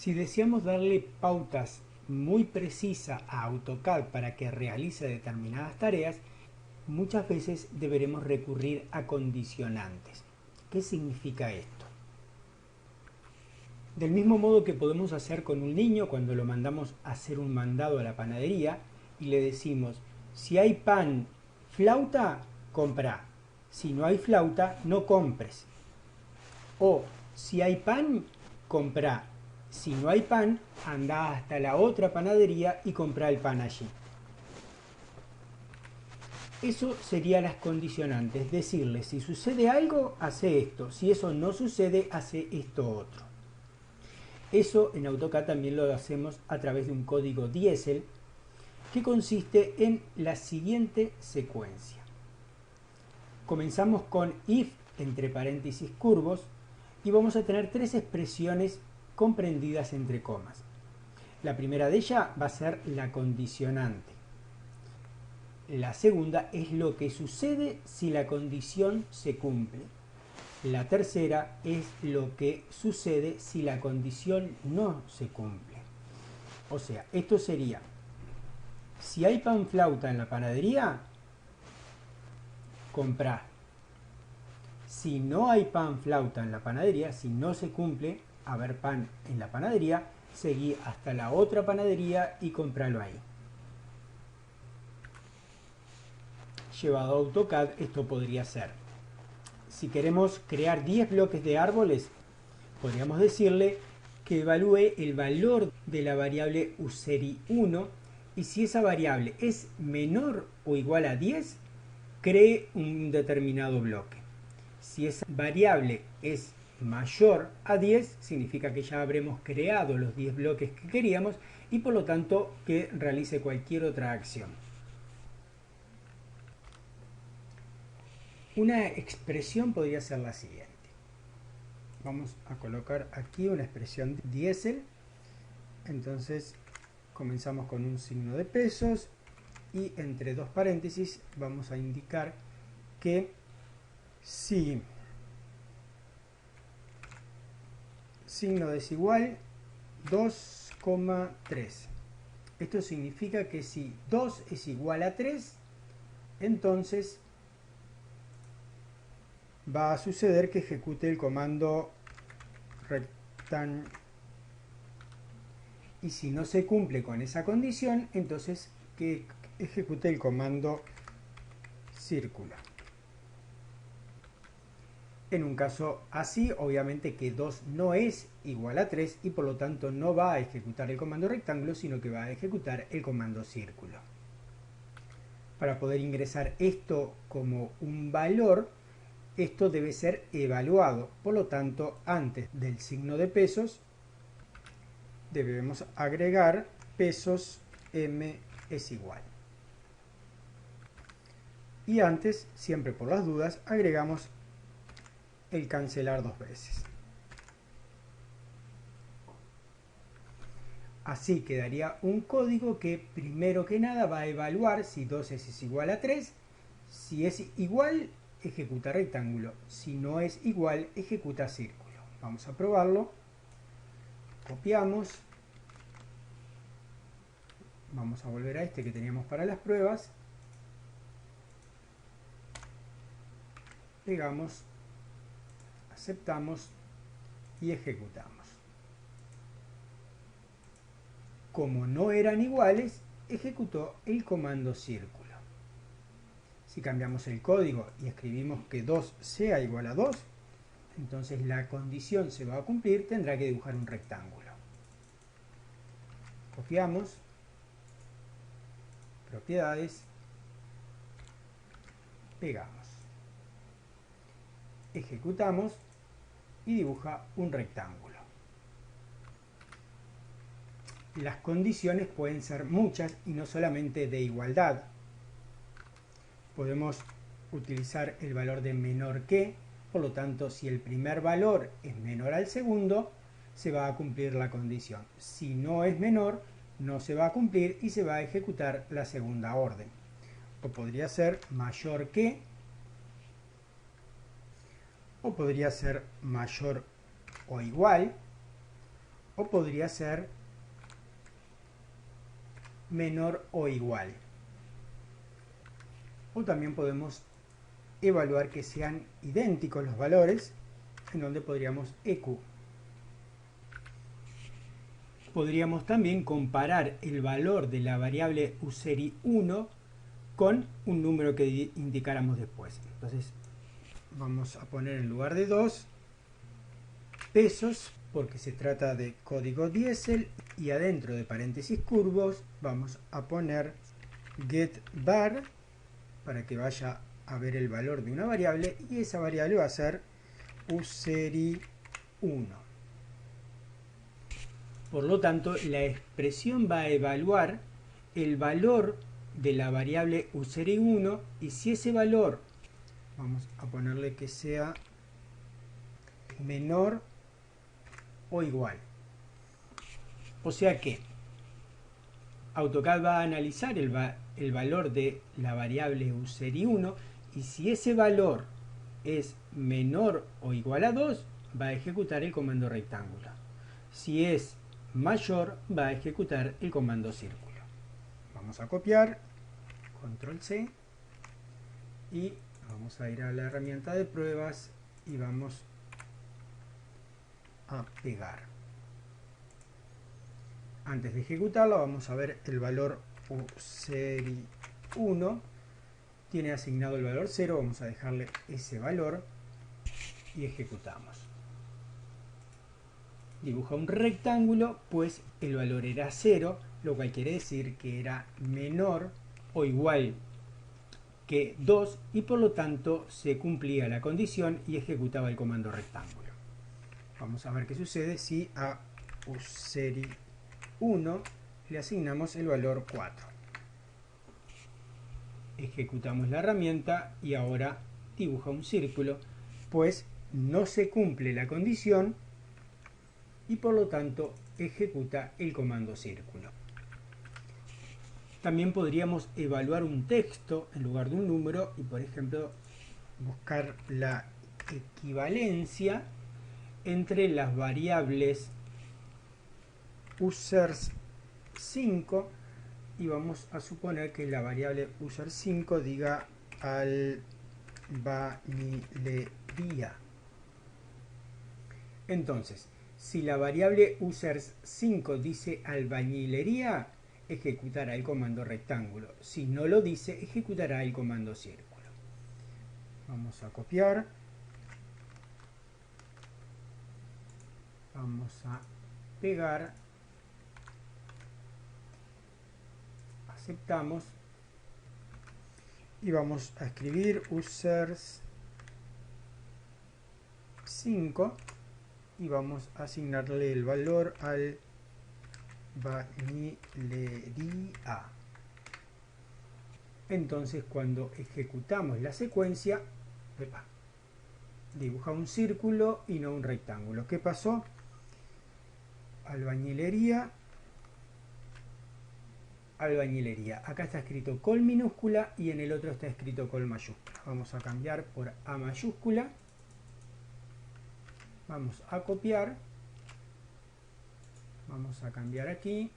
Si deseamos darle pautas muy precisas a AutoCAD para que realice determinadas tareas, muchas veces deberemos recurrir a condicionantes. ¿Qué significa esto? Del mismo modo que podemos hacer con un niño cuando lo mandamos a hacer un mandado a la panadería y le decimos, si hay pan, flauta, compra. Si no hay flauta, no compres. O si hay pan, compra. Si no hay pan, anda hasta la otra panadería y compra el pan allí. Eso serían las condicionantes, decirle si sucede algo, hace esto, si eso no sucede, hace esto otro. Eso en AutoCAD también lo hacemos a través de un código Diesel que consiste en la siguiente secuencia. Comenzamos con if entre paréntesis curvos y vamos a tener tres expresiones comprendidas entre comas. La primera de ellas va a ser la condicionante. La segunda es lo que sucede si la condición se cumple. La tercera es lo que sucede si la condición no se cumple. O sea, esto sería, si hay pan flauta en la panadería, comprá. Si no hay pan flauta en la panadería, si no se cumple haber pan en la panadería, seguí hasta la otra panadería y compralo ahí. Llevado a AutoCAD, esto podría ser, si queremos crear 10 bloques de árboles, podríamos decirle que evalúe el valor de la variable useri1 y si esa variable es menor o igual a 10, cree un determinado bloque. Si esa variable es mayor a 10, significa que ya habremos creado los 10 bloques que queríamos y por lo tanto que realice cualquier otra acción. Una expresión podría ser la siguiente. Vamos a colocar aquí una expresión Diesel. Entonces comenzamos con un signo de pesos y entre dos paréntesis vamos a indicar que si signo desigual 2,3. Esto significa que si 2 es igual a 3, entonces va a suceder que ejecute el comando rectangle. Y si no se cumple con esa condición, entonces que ejecute el comando círculo. En un caso así, obviamente que 2 no es igual a 3 y por lo tanto no va a ejecutar el comando rectángulo, sino que va a ejecutar el comando círculo. Para poder ingresar esto como un valor, esto debe ser evaluado. Por lo tanto, antes del signo de pesos, debemos agregar pesos m es igual. Y antes, siempre por las dudas, agregamos el cancelar dos veces. Así quedaría un código que primero que nada va a evaluar si 2 es igual a 3. Si es igual, ejecuta rectángulo. Si no es igual, ejecuta círculo. Vamos a probarlo. Copiamos. Vamos a volver a este que teníamos para las pruebas. Pegamos, aceptamos y ejecutamos. Como no eran iguales, ejecutó el comando círculo. Si cambiamos el código y escribimos que 2 sea igual a 2, entonces la condición se va a cumplir, tendrá que dibujar un rectángulo. Copiamos, propiedades, pegamos. Ejecutamos y dibuja un rectángulo. Las condiciones pueden ser muchas y no solamente de igualdad. Podemos utilizar el valor de menor que, por lo tanto, si el primer valor es menor al segundo, se va a cumplir la condición. Si no es menor, no se va a cumplir y se va a ejecutar la segunda orden. O podría ser mayor que, o podría ser mayor o igual, o podría ser menor o igual. O también podemos evaluar que sean idénticos los valores, en donde podríamos EQ. Podríamos también comparar el valor de la variable USERI1 con un número que indicáramos después. Entonces vamos a poner en lugar de 2 pesos, porque se trata de código diésel, y adentro de paréntesis curvos vamos a poner getVar para que vaya a ver el valor de una variable, y esa variable va a ser USERI1. Por lo tanto, la expresión va a evaluar el valor de la variable USERI1, y si ese valor, vamos a ponerle que sea menor o igual. O sea que AutoCAD va a analizar el valor de la variable USERI1, y si ese valor es menor o igual a 2, va a ejecutar el comando rectángulo. Si es mayor, va a ejecutar el comando círculo. Vamos a copiar, control C, y vamos a ir a la herramienta de pruebas y vamos a pegar. Antes de ejecutarlo vamos a ver el valor USERI1. Tiene asignado el valor 0, vamos a dejarle ese valor y ejecutamos. Dibuja un rectángulo, pues el valor era 0, lo cual quiere decir que era menor o igual que 2, y por lo tanto se cumplía la condición y ejecutaba el comando rectángulo. Vamos a ver qué sucede si a USERI1 le asignamos el valor 4. Ejecutamos la herramienta y ahora dibuja un círculo, pues no se cumple la condición y por lo tanto ejecuta el comando círculo. También podríamos evaluar un texto en lugar de un número y, por ejemplo, buscar la equivalencia entre las variables users5, y vamos a suponer que la variable user5 diga albañilería. Entonces, si la variable users5 dice albañilería, ejecutará el comando rectángulo. Si no lo dice, ejecutará el comando círculo. Vamos a copiar. Vamos a pegar. Aceptamos. Y vamos a escribir users5 y vamos a asignarle el valor al bañilería. Entonces cuando ejecutamos la secuencia, dibuja un círculo y no un rectángulo. ¿Qué pasó? Albañilería, albañilería. Acá está escrito con minúscula y en el otro está escrito con mayúscula. Vamos a cambiar por A mayúscula. Vamos a copiar. Vamos a cambiar aquí.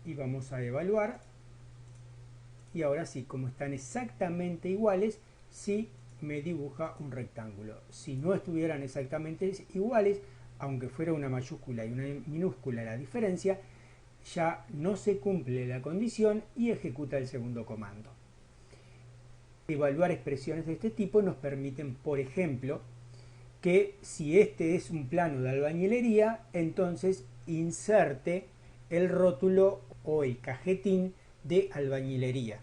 Y vamos a evaluar. Y ahora sí, como están exactamente iguales, sí me dibuja un rectángulo. Si no estuvieran exactamente iguales, aunque fuera una mayúscula y una minúscula la diferencia, ya no se cumple la condición y ejecuta el segundo comando. Evaluar expresiones de este tipo nos permiten, por ejemplo, que si este es un plano de albañilería, entonces inserte el rótulo o el cajetín de albañilería.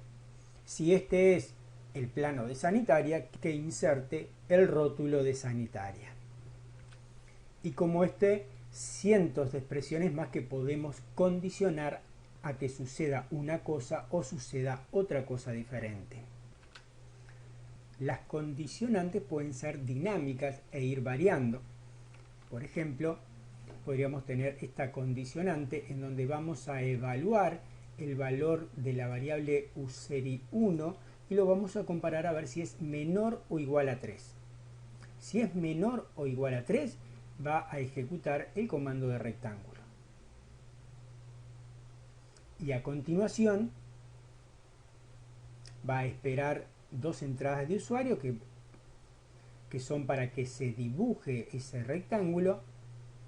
Si este es el plano de sanitaria, que inserte el rótulo de sanitaria. Y como cientos de expresiones más que podemos condicionar a que suceda una cosa o suceda otra cosa diferente. Las condicionantes pueden ser dinámicas e ir variando. Por ejemplo, podríamos tener esta condicionante en donde vamos a evaluar el valor de la variable USERI1 y lo vamos a comparar a ver si es menor o igual a 3. Si es menor o igual a 3, va a ejecutar el comando de rectángulo. Y a continuación va a esperar dos entradas de usuario que son para que se dibuje ese rectángulo.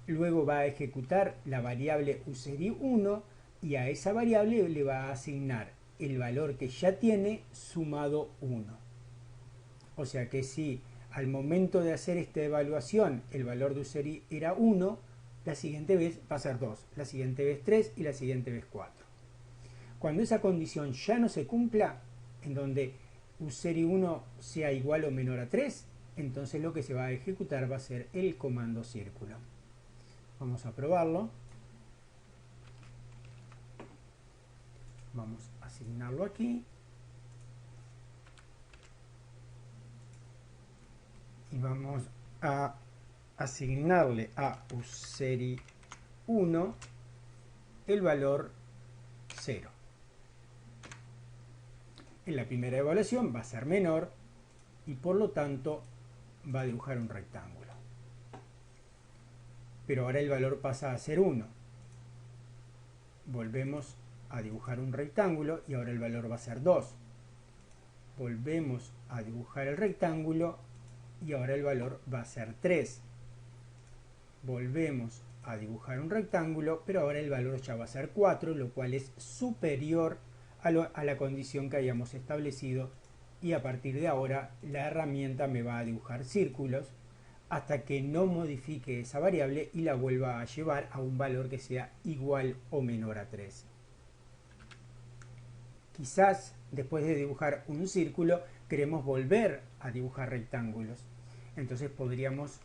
Luego va a ejecutar la variable usery1 y a esa variable le va a asignar el valor que ya tiene sumado 1. O sea que si al momento de hacer esta evaluación el valor de usery era 1, la siguiente vez va a ser 2, la siguiente vez 3 y la siguiente vez 4. Cuando esa condición ya no se cumpla, en donde usery1 sea igual o menor a 3, entonces lo que se va a ejecutar va a ser el comando círculo. Vamos a probarlo. Vamos a asignarlo aquí. Y vamos a asignarle a usery1 el valor 0. En la primera evaluación va a ser menor y por lo tanto va a dibujar un rectángulo. Pero ahora el valor pasa a ser 1. Volvemos a dibujar un rectángulo y ahora el valor va a ser 2. Volvemos a dibujar el rectángulo y ahora el valor va a ser 3. Volvemos a dibujar un rectángulo, pero ahora el valor ya va a ser 4, lo cual es superior a la condición que hayamos establecido, y a partir de ahora la herramienta me va a dibujar círculos hasta que no modifique esa variable y la vuelva a llevar a un valor que sea igual o menor a 3. Quizás después de dibujar un círculo queremos volver a dibujar rectángulos. Entonces podríamos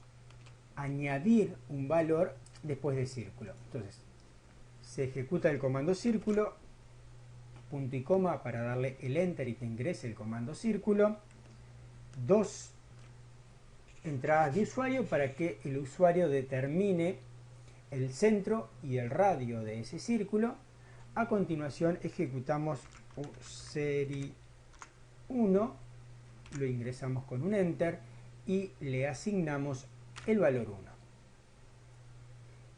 añadir un valor después de círculo. Entonces se ejecuta el comando círculo, punto y coma para darle el enter y que ingrese el comando círculo, dos entradas de usuario para que el usuario determine el centro y el radio de ese círculo. A continuación ejecutamos usery1, lo ingresamos con un enter y le asignamos el valor 1.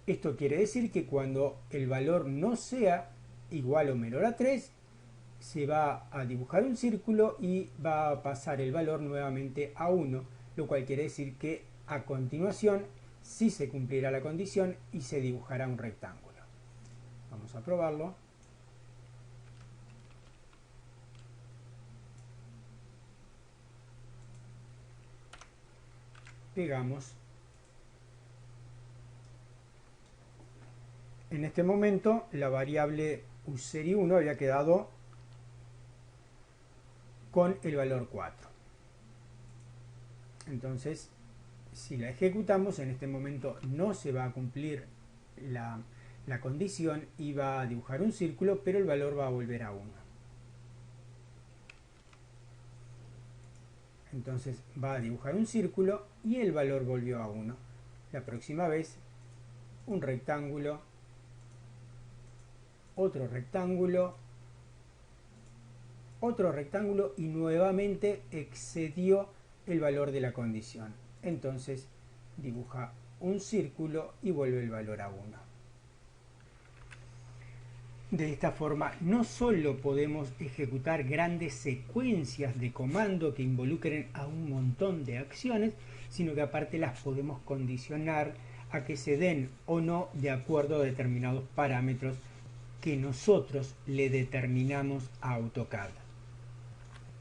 Esto quiere decir que cuando el valor no sea igual o menor a 3, se va a dibujar un círculo y va a pasar el valor nuevamente a 1, lo cual quiere decir que a continuación sí se cumplirá la condición y se dibujará un rectángulo. Vamos a probarlo. Pegamos. En este momento la variable usery1 había quedado con el valor 4. Entonces, si la ejecutamos, en este momento no se va a cumplir la condición y va a dibujar un círculo, pero el valor va a volver a 1. Entonces va a dibujar un círculo y el valor volvió a 1. La próxima vez, un rectángulo, otro rectángulo y nuevamente excedió el valor de la condición. Entonces dibuja un círculo y vuelve el valor a 1. De esta forma no solo podemos ejecutar grandes secuencias de comando que involucren a un montón de acciones, sino que aparte las podemos condicionar a que se den o no de acuerdo a determinados parámetros que nosotros le determinamos a AutoCAD.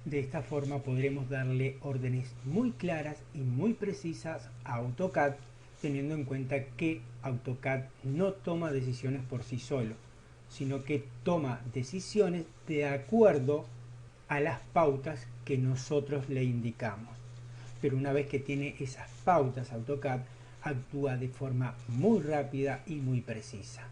De esta forma podremos darle órdenes muy claras y muy precisas a AutoCAD, teniendo en cuenta que AutoCAD no toma decisiones por sí solo, sino que toma decisiones de acuerdo a las pautas que nosotros le indicamos. Pero una vez que tiene esas pautas, AutoCAD actúa de forma muy rápida y muy precisa.